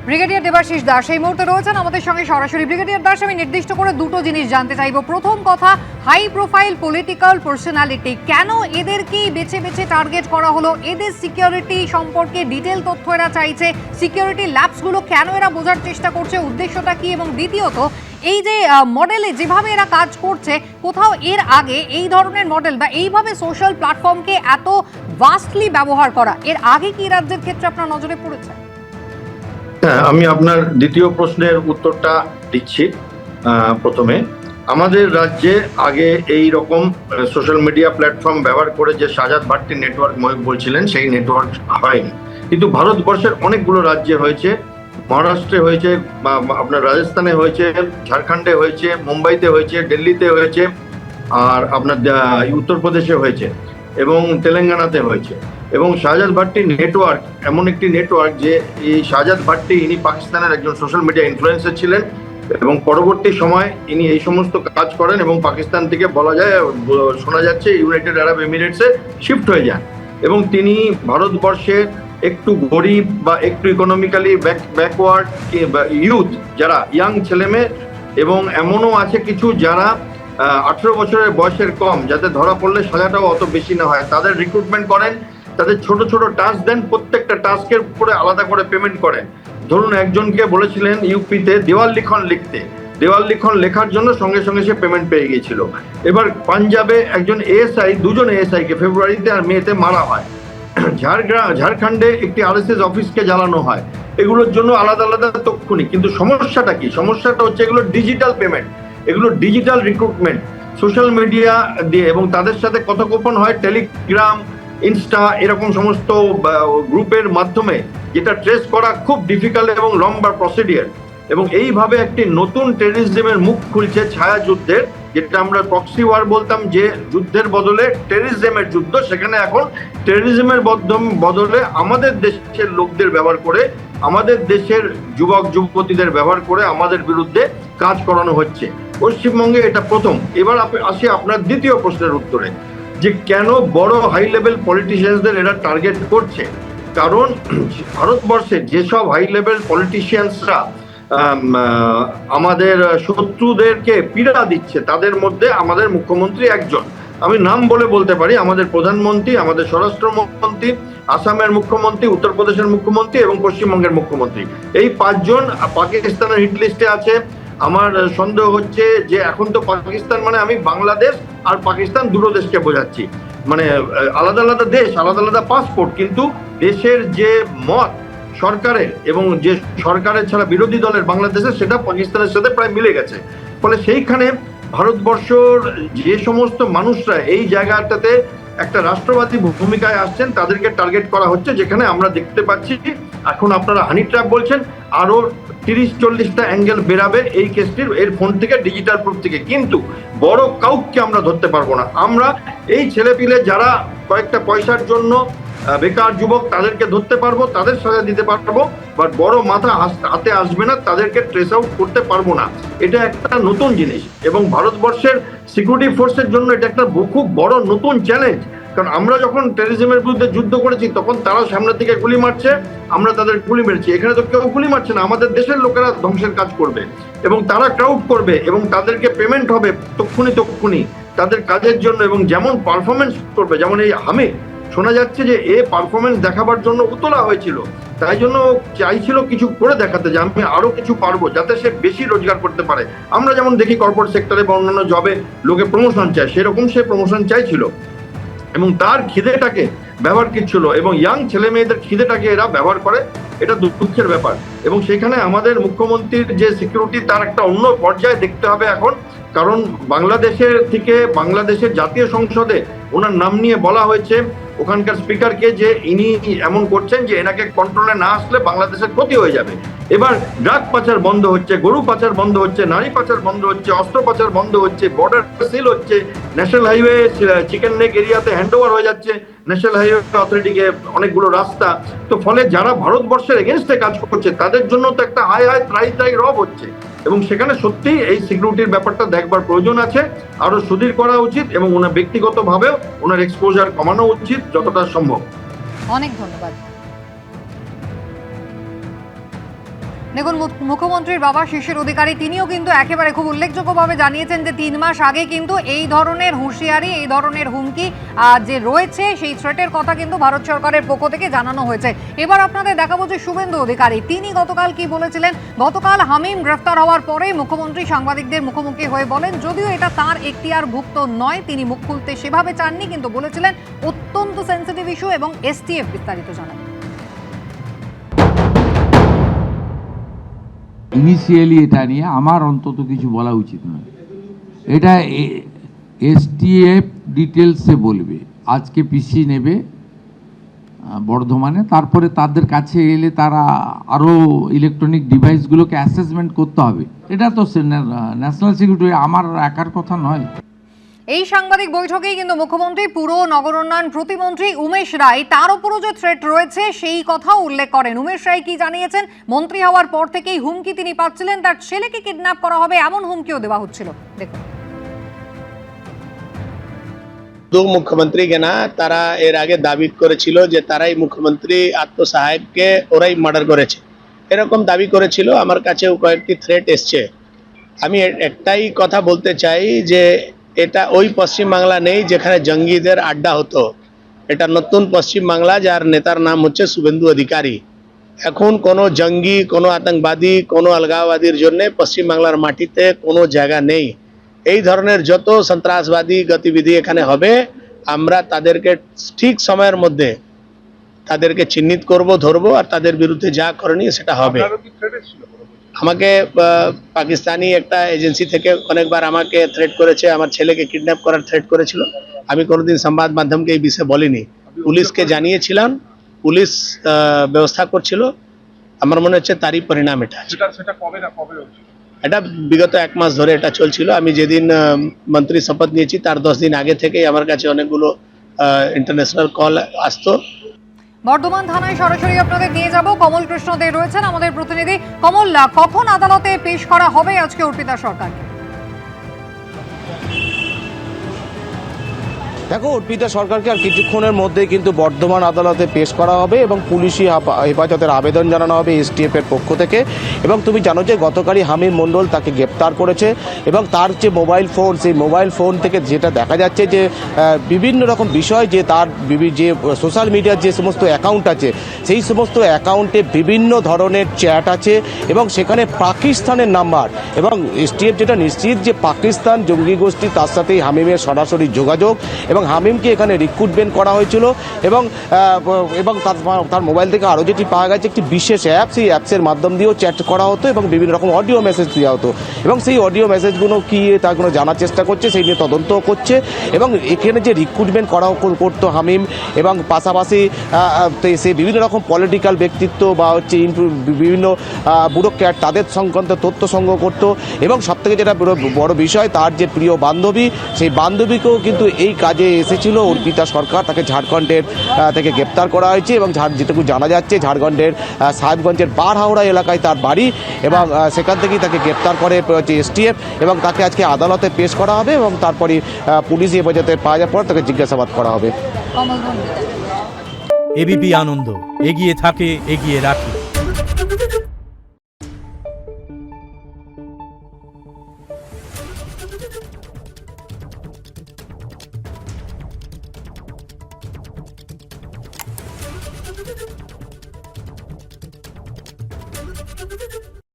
Brigadier Debashis Das এই মুহূর্তে রয়েছেন আমাদের সঙ্গে সরাসরি। ব্রিগেডিয়ার দাস, আমি নির্দিষ্ট করে দুটো জিনিস জানতে চাইব। প্রথম কথা, হাই প্রোফাইল পলিটিক্যাল পার্সোনালিটি, কেন এদেরকেই বেছে বেছে টার্গেট করা হলো? এদের সিকিউরিটি সম্পর্কে ডিটেল তথ্য এরা চাইছে, সিকিউরিটি ল্যাবসগুলো কেন এরা বোঝার চেষ্টা করছে, উদ্দেশ্যটা কি? এবং দ্বিতীয়ত, এই যে মডেলে যেভাবে এরা কাজ করছে, কোথাও এর আগে এই ধরনের মডেল বা এইভাবে সোশ্যাল প্ল্যাটফর্মকে এত ভাস্টলি ব্যবহার করা এর আগে কি রাজ্যের ক্ষেত্রে আপনার নজরে পড়েছে? হ্যাঁ, আমি আপনার দ্বিতীয় প্রশ্নের উত্তরটা দিচ্ছি। প্রথমে, আমাদের রাজ্যে আগে এই রকম সোশ্যাল মিডিয়া প্ল্যাটফর্ম ব্যবহার করে যে শাহজাদ ভাট্টি নেটওয়ার্ক বলছিলেন, সেই নেটওয়ার্ক হয়নি। কিন্তু ভারতবর্ষের অনেকগুলো রাজ্যে হয়েছে। মহারাষ্ট্রে হয়েছে, আপনার রাজস্থানে হয়েছে, ঝাড়খণ্ডে হয়েছে, মুম্বাইতে হয়েছে, দিল্লিতে হয়েছে, আর আপনার উত্তরপ্রদেশে হয়েছে এবং তেলেঙ্গানাতে হয়েছে। এবং শাহজাদ ভাট্টি নেটওয়ার্ক এমন একটি নেটওয়ার্ক যে এই শাহজাদ ভাট্টি ইনি পাকিস্তানের একজন সোশ্যাল মিডিয়া ইনফ্লুয়েন্সার ছিলেন এবং পরবর্তী সময় ইনি এই সমস্ত কাজ করেন এবং পাকিস্তান থেকে বলা যায়, শোনা যাচ্ছে, ইউনাইটেড আরব এমিরেটসে শিফট হয়ে যান। এবং তিনি ভারতবর্ষের একটু গরিব বা একটু ইকোনমিক্যালি ব্যাকওয়ার্ড ইউথ, যারা ইয়াং ছেলেমেয়ে, এবং এমনও আছে কিছু যারা 18 বছরের বয়সের কম, যাতে ধরা পড়লে সাজাটাও অত বেশি না হয়, তাদের রিক্রুটমেন্ট করেন, তাদের ছোট ছোট টাস্ক দেন, প্রত্যেকটা টাস্কের উপরে আলাদা করে পেমেন্ট করেন। ধরুন, একজনকে বলেছিলেন ইউপিতে দেওয়াল লিখন লিখতে, দেওয়াল লিখন লেখার জন্য সঙ্গে সঙ্গে সে পেমেন্ট পেয়ে গিয়েছিল। এবার পাঞ্জাবে একজন এএসআই, দুজন এএসআইকে ফেব্রুয়ারিতে আর মেতে মারা হয়। ঝাড়খণ্ডে একটি আরএসএস অফিসকে জ্বালানো হয়। এগুলোর জন্য আলাদা আলাদা তক্ষুনি। কিন্তু সমস্যাটা কি? সমস্যাটা হচ্ছে এগুলো ডিজিটাল পেমেন্ট, এগুলো ডিজিটাল রিক্রুটমেন্ট সোশ্যাল মিডিয়া দিয়ে, এবং তাদের সাথে কথোপকথন হয় টেলিগ্রাম, ইনস্টা, এরকম সমস্ত গ্রুপের মাধ্যমে, যেটা ট্রেস করা খুব ডিফিকাল্ট এবং লম্বা প্রসিডিয়ার। এবং এইভাবে একটি নতুন টেররিজমের মুখ খুলছে, ছায়া যুদ্ধের, যেটা আমরা প্রক্সি ওয়ার বলতাম, যে যুদ্ধের বদলে টেররিজমের যুদ্ধ। সেখানে এখন টেররিজমের বদলে আমাদের দেশের লোকদের ব্যবহার করে, আমাদের দেশের যুবক যুবতীদের ব্যবহার করে আমাদের বিরুদ্ধে কাজ করানো হচ্ছে পশ্চিমবঙ্গে। এটা প্রথম। এবার আসি আপনার দ্বিতীয় প্রশ্নের উত্তরে, যে কেন বড় হাই লেভেল পলিটিশিয়ানদের এরা টার্গেট করছে। কারণ ভারতবর্ষে যেসব হাই লেভেল পলিটিশিয়ানসরা আমাদের শত্রুদেরকে পীড়া দিচ্ছে, তাদের মধ্যে আমাদের মুখ্যমন্ত্রী একজন। আমি নাম বলতে পারি, আমাদের প্রধানমন্ত্রী, আমাদের স্বরাষ্ট্রমন্ত্রী, আসামের মুখ্যমন্ত্রী, উত্তরপ্রদেশের মুখ্যমন্ত্রী এবং পশ্চিমবঙ্গের মুখ্যমন্ত্রী, এই 5 জন পাকিস্তানের হিট লিস্টে আছে। আমার সন্দেহ হচ্ছে যে এখন তো পাকিস্তান মানে আমি বাংলাদেশ আর পাকিস্তান দুটো দেশকে বোঝাচ্ছি, মানে আলাদা আলাদা দেশ, আলাদা আলাদা পাসপোর্ট, কিন্তু দেশের যে মত সরকারের এবং যে সরকারের ছাড়া বিরোধী দলের বাংলাদেশের, সেটা পাকিস্তানের সাথে প্রায় মিলে গেছে। ফলে সেইখানে ভারতবর্ষর যে সমস্ত মানুষরা এই জায়গাটাতে একটা রাষ্ট্রবাদী ভূমিকায় আসছেন, তাদেরকে টার্গেট করা হচ্ছে। যেখানে আমরা দেখতে পাচ্ছি এখন আপনারা হানি ট্র্যাপ বলছেন, আরো 30-40টা অ্যাঙ্গেল বেরাবে এই কেসটির, এর ফোন থেকে, ডিজিটাল প্রুফ থেকে। কিন্তু বড় কাউকে আমরা ধরতে পারবো না। আমরা এই ছেলেপিলে যারা কয়েকটা পয়সার জন্য বেকার যুবক, তাদেরকে ধরতে পারবো, তাদের সাজা দিতে পারবো, বাট বড় মাথা হাতে আসবে না, তাদেরকে ট্রেস আউট করতে পারবো না। এটা একটা নতুন জিনিস এবং ভারতবর্ষের সিকিউরিটি ফোর্সের জন্য এটা একটা খুব বড় নতুন চ্যালেঞ্জ। কারণ আমরা যখন টেররিজমের বিরুদ্ধে যুদ্ধ করেছি, তখন তারা সামনের দিকে গুলি মারছে, আমরা তাদের গুলি মেরেছি। এখানে তো কেউ গুলি মারছে না, আমাদের দেশের লোকেরা ধ্বংসের কাজ করবে এবং তারা ক্রাউড করবে এবং তাদেরকে পেমেন্ট হবে তক্ষুনি তাদের কাজের জন্য, এবং যেমন পারফরমেন্স করবে। যেমন এই হামিদ, শোনা যাচ্ছে যে এ পারফরমেন্স দেখাবার জন্য উতলা হয়েছিল, তাই জন্য চাইছিল কিছু করে দেখাতে, যে আমি আরো কিছু পারবো, যাতে সে বেশি রোজগার করতে পারে। আমরা যেমন দেখি কর্পোরেট সেক্টরে বা অন্যান্য জবে লোকে প্রমোশন চায়, সেরকম সে প্রমোশন চাইছিল এবং তার খিদেটাকে ব্যবহার করছিল, এবং ইয়াং ছেলে মেয়েদের খিদেটাকে এরা ব্যবহার করে। এটা দুঃখের ব্যাপার। এবং সেখানে আমাদের মুখ্যমন্ত্রীর যে সিকিউরিটি, তার একটা অন্য পর্যায়ে দেখতে হবে এখন। কারণ বাংলাদেশের থেকে, বাংলাদেশের জাতীয় সংসদে ওনার নাম নিয়ে বলা হয়েছে ওখানকার স্পিকারকে, যে ইনি এমন করছেন যে এনাকে কন্ট্রোলে না আসলে বাংলাদেশের ক্ষতি হয়ে যাবে। এবার ড্রাগ পাচার বন্ধ হচ্ছে, গরু পাচার বন্ধ হচ্ছে, নারী পাচার বন্ধ হচ্ছে, অস্ত্র পাচার বন্ধ হচ্ছে, বর্ডার সিল হচ্ছে, ন্যাশনাল হাইওয়ে চিকেন নেক এরিয়াতে হ্যান্ড ওভার হয়ে যাচ্ছে ন্যাশনাল হাইওয়ে অথরিটিকে অনেকগুলো রাস্তা। তো ফলে যারা ভারতবর্ষের এগেনস্টে কাজ করছে, তাদের জন্য তো একটা হাই ত্রাই রব হচ্ছে। এবং সেখানে সত্যি এই সিকিউরিটির ব্যাপারটা দেখবার প্রয়োজন আছে, আরো সুদৃঢ় করা উচিত, এবং ওনার ব্যক্তিগতভাবেও ওনার এক্সপোজার কমানো উচিত যতটা সম্ভব। অনেক ধন্যবাদ। দেখুন, মুখ্যমন্ত্রীর বাবা শিশির অধিকারী তিনিও কিন্তু একেবারে খুব উল্লেখযোগ্যভাবে জানিয়েছেন যে 3 মাস আগে কিন্তু এই ধরনের হুঁশিয়ারি, এই ধরনের হুমকি যে রয়েছে সেই থ্রেটের কথা কিন্তু ভারত সরকারের পক্ষ থেকে জানানো হয়েছে। এবার আপনাদের দেখাবো যে শুভেন্দু অধিকারী তিনি গতকাল কি বলেছিলেন। গতকাল হামিম গ্রেফতার হওয়ার পরে মুখ্যমন্ত্রী সাংবাদিকদের মুখোমুখি হয়ে বলেন, যদিও এটা তার এখতিয়ারভুক্ত নয়, তিনি মুখ খুলতে সেভাবে চাননি, কিন্তু বলেছিলেন অত্যন্ত সেন্সিটিভ ইস্যু এবং এসটিএফ বিস্তারিত জানান। ইনিশিয়ালি এটা নিয়ে আমার অন্তত কিছু বলা উচিত নয়। এটা এসটিএফ ডিটেলসে বলবে। আজকে পিসি নেবে বর্ধমানে, তারপরে তাদের কাছে এলে তারা আরও ইলেকট্রনিক ডিভাইসগুলোকে অ্যাসেসমেন্ট করতে হবে। এটা তো ন্যাশনাল সিকিউরিটি আমার একার কথা নয়। এই সাংবাদিক বৈঠকেই কিন্তু মুখ্যমন্ত্রী পুর নগর উন্নয়ন প্রতিমন্ত্রী উমেশ রায় তার উপরও যে থ্রেট রয়েছে সেই কথাও উল্লেখ করেন। উমেশ রায় কি জানিয়েছেন, মন্ত্রী হওয়ার পর থেকেই হুমকি তিনি পাচ্ছিলেন, তার ছেলেকে কিডন্যাপ করা হবে এমন হুমকিও দেওয়া হচ্ছিল। দেখুন। দু মুখ্যমন্ত্রী না তারা এর আগে দাবি করেছিল যে তারাই মুখ্যমন্ত্রী আত্মসহায়ককে ওরাই মার্ডার করেছে, এরকম দাবি করেছিল। আমার কাছেও কয়েকটি থ্রেট এসছে। আমি একটাই কথা বলতে চাই যে এটা ওই পশ্চিমবাংলা নেই যেখানে জঙ্গিদের আড্ডা হতো। এটা নতুন পশ্চিমবাংলা, যার নেতার নাম হচ্ছে শুভেন্দু অধিকারী। এখন কোনো জঙ্গি, কোনো আতঙ্কবাদী, কোনো আলগাওবাদীর জন্য পশ্চিমবাংলার মাটিতে কোনো জায়গা নেই। এই ধরনের যত সন্ত্রাসবাদী গতিবিধি এখানে হবে, আমরা তাদেরকে ঠিক সময়ের মধ্যে তাদেরকে চিহ্নিত করব, ধরবো, আর তাদের বিরুদ্ধে যা করণীয় সেটা হবে। আমাকে পাকিস্তানি একটা এজেন্সি থেকে অনেকবার আমাকে থ্রেট করেছে, আমার ছেলেকে কিডন্যাপ করার থ্রেট করেছিল। আমি কোনোদিন সংবাদ মাধ্যমকে এই বিষয়ে বলিনি, পুলিশকে জানিয়েছিলাম, পুলিশ ব্যবস্থা করছিল। আমার মনে হচ্ছে তারই পরিণাম এটা। এটা বিগত 1 মাস ধরে এটা চলছিল। আমি যেদিন মন্ত্রী শপথ নিয়েছি তার 10 দিন আগে থেকেই আমার কাছে অনেকগুলো ইন্টারন্যাশনাল কল আসতো। বর্ধমান থানায় সরাসরি আপনাদের নিয়ে যাব। কমল কৃষ্ণ দে রয়েছেন আমাদের প্রতিনিধি। কমল, কখন আদালতে পেশ করা হবে আজকে অর্পিতা সরকারকে? দেখো, অর্পিতা সরকারকে আর কিছুক্ষণের মধ্যেই কিন্তু বর্ধমান আদালতে পেশ করা হবে এবং পুলিশি হেফাজতের আবেদন জানানো হবে এসটিএফ এর পক্ষ থেকে। এবং তুমি জানো যে গতকালই হামিম মণ্ডল তাকে গ্রেপ্তার করেছে এবং তার যে মোবাইল ফোন, সেই মোবাইল ফোন থেকে যেটা দেখা যাচ্ছে যে বিভিন্ন রকম বিষয়, যে তার যে সোশ্যাল মিডিয়ার যে সমস্ত অ্যাকাউন্ট আছে সেই সমস্ত অ্যাকাউন্টে বিভিন্ন ধরনের চ্যাট আছে এবং সেখানে পাকিস্তানের নাম্বার। এবং এসটিএফ যেটা নিশ্চিত যে পাকিস্তান জঙ্গি গোষ্ঠী, তার সাথেই হামিমের সরাসরি যোগাযোগ এবং হামিমকে এখানে রিক্রুটমেন্ট করা হয়েছিল। এবং তার মোবাইল থেকে আরও যেটি পাওয়া গেছে একটি বিশেষ অ্যাপ, সেই অ্যাপসের মাধ্যম দিয়েও চ্যাট করা হতো এবং বিভিন্ন রকম অডিও মেসেজ দেওয়া হতো। এবং সেই অডিও মেসেজগুলো কী তা কোনো জানার চেষ্টা করছে, সেই নিয়ে তদন্ত করছে। এবং এখানে যে রিক্রুটমেন্ট করতো হামিম, এবং পাশাপাশি সে বিভিন্ন রকম পলিটিক্যাল ব্যক্তিত্ব বা হচ্ছে বিভিন্ন ব্যুরোক্র্যাট তাদের সংক্রান্ত তথ্য সংগ্রহ করতো। এবং সবথেকে যেটা বড় বিষয়, তার যে প্রিয় বান্ধবী, সেই বান্ধবীকেও কিন্তু এই কাজে এসেছিল অর্পিতা সরকার। তাকে ঝাড়খণ্ডের থেকে গ্রেপ্তার করা হয়েছে এবং যেটুকু জানা যাচ্ছে ঝাড়খণ্ডের সাহেবগঞ্জের বারহাওড়া এলাকায় তার বাড়ি এবং সেখান থেকেই তাকে গ্রেপ্তার করে এসটিএফ এবং তাকে আজকে আদালতে পেশ করা হবে এবং তারপরে পুলিশ হেফাজতে পাওয়া যাওয়ার পর তাকে জিজ্ঞাসাবাদ করা হবে। এবিপি আনন্দ, এগিয়ে থাকে, এগিয়ে রাখে।